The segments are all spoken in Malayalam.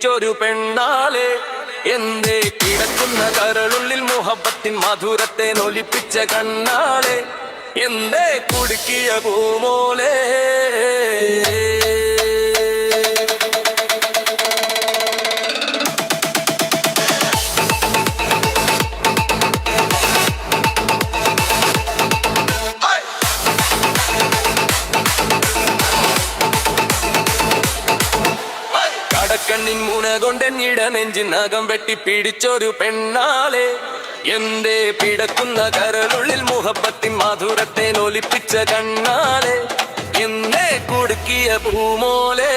ചൊരു പെണ്ണാളെ എന്തേ കിടക്കുന്ന കരളുള്ളിൽ മുഹബത്തിൻ മധുരത്തെ നൊലിപ്പിച്ച കണ്ണാളെ എന്തേ കുടുക്കിയ പൂമോളെ കടക്കണ്ണിൻ മുന കൊണ്ടെന്നിട നെഞ്ചിനകം വെട്ടി പിടിച്ചൊരു പെണ്ണാളെ എന്തേ പിടക്കുന്ന കരളുള്ളിൽ മുഹബത്തിൻ മധുരത്തെ നൊലിപ്പിച്ച കണ്ണാളെ എന്തേ കുടുക്കിയ പൂമോളെ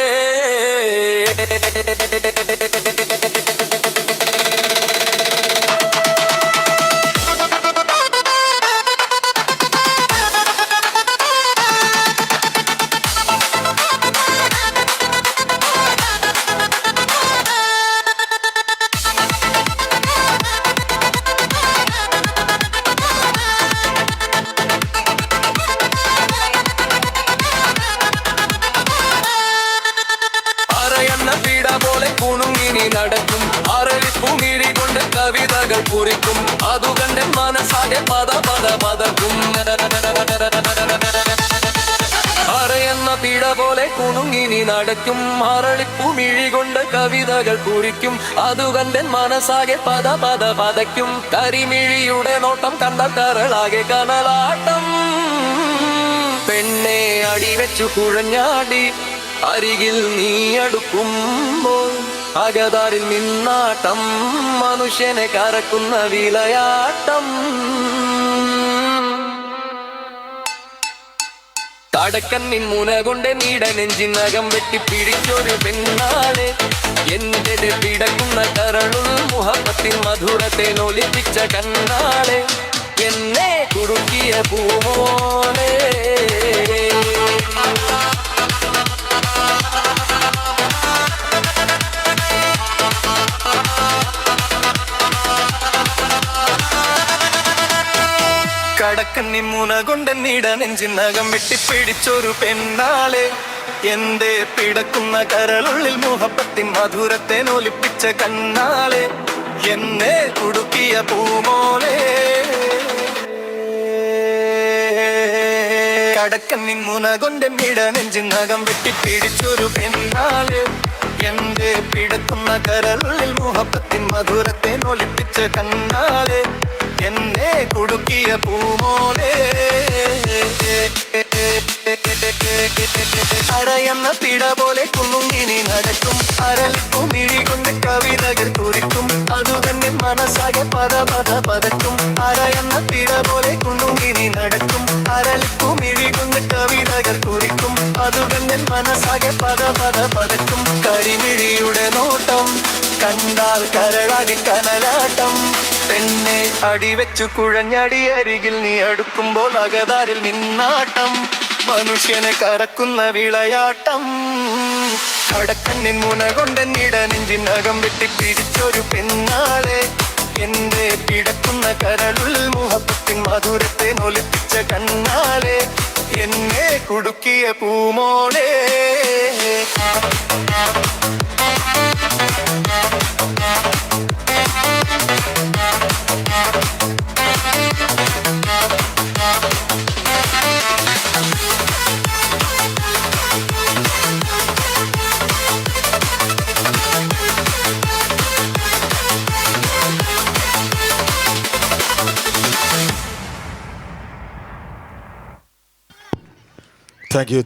പീഡ പോലെ കുണുങ്ങിനി നടക്കും അരളിപ്പൂമിഴി കൊണ്ട് കവിതകൾ കുറിക്കും അതു കണ്ട് മനസ്സാകെ പദ പദ പതക്കും അറയെന്ന പീഡ പോലെ കുണുങ്ങിനി നടക്കും അരളിപ്പൂമിഴി കൊണ്ട് കവിതകൾ കുറിക്കും അതു കണ്ട് മനസ്സാകെ പദ പദ പതയ്ക്കും കരിമിഴിയുടെ നോട്ടം കണ്ട കരളാകെ കനലാട്ടം പെണ്ണെ അടിവെച്ചു കുഴഞ്ഞാടി അരികിൽ നീ അടുക്കുമ്പോൾ അകതാരിൽ നിന്നാട്ടം മനുഷ്യനെ കറക്കുന്ന വിളയാട്ടം കടക്കന്നിൻ മുന കൊണ്ട് നീട നെഞ്ചിനകം വെട്ടി പിടിച്ചൊരു പെണ്ണാളെ എന്റെ പിടക്കുന്ന കരളും മുഹബത്തിൻ മധുരത്തെ നൊലിപ്പിച്ച കണ്ണാളെ എന്നെ കുടുക്കിയ പൂമോളെ കടക്കന്നിൻ മുന കൊണ്ടെന്നിട നെഞ്ചിനകം വെട്ടിപ്പിടിച്ചൊരു പെണ്ണാളെ എന്തേ പിടക്കുന്ന കരളുള്ളിൽ മുഹബത്തിൻ മധുരത്തെ നൊലിപ്പിച്ച കണ്ണാളെ എന്നെ കുടുക്കിയ പൂമോളെ കടക്കന്നിൻ മുന കൊണ്ടെന്നിട നെഞ്ചിനകം വെട്ടിപ്പിടിച്ചൊരു പെണ്ണാളെ എന്തേ പിടക്കുന്ന കരളുള്ളിൽ മുഹബത്തിൻ മധുരത്തെ നൊലിപ്പിച്ച കണ്ണാളെ എന്നെ കുടുക്കിയ പൂമോളെ അരയെന്ന പിട പോലെ കുണുങ്ങിനി നടക്കും അരളിപ്പൂമിഴി കൊണ്ട് കവിതകൾ കുറിക്കും അതു തന്നെ മനസ്സാകെ പദ പദ പതക്കും അരയെന്ന പിട പോലെ കുണുങ്ങിനി നടക്കും അരളിപ്പൂമിഴി കൊണ്ട് കവിതകൾ കുറിക്കും അതു തന്നെ മനസ്സാകെ പദ പദ പതക്കും കരിമിഴിയുടെ നോട്ടം കണ്ടാൽ കരളാകെ കനലാട്ടം പെണ്ണെ അടിവെച്ചു കുഴഞ്ഞടി അരികിൽ നീ അടുക്കുമ്പോൾ അകതാരിൽ നിന്നാട്ടം മനുഷ്യനെ കറക്കുന്ന വിളയാട്ടം കടക്കന്നിൻ മുന കൊണ്ടെന്നിട നെഞ്ചിനകം വെട്ടി പിടിച്ചൊരു പെണ്ണാളെ എന്റെ പിടക്കുന്ന കരളുൾ മുഹബത്തിൻ മധുരത്തെ നൊലിപ്പിച്ച കണ്ണാളെ എന്നെ കുടുക്കിയ പൂമോളെ Thank you.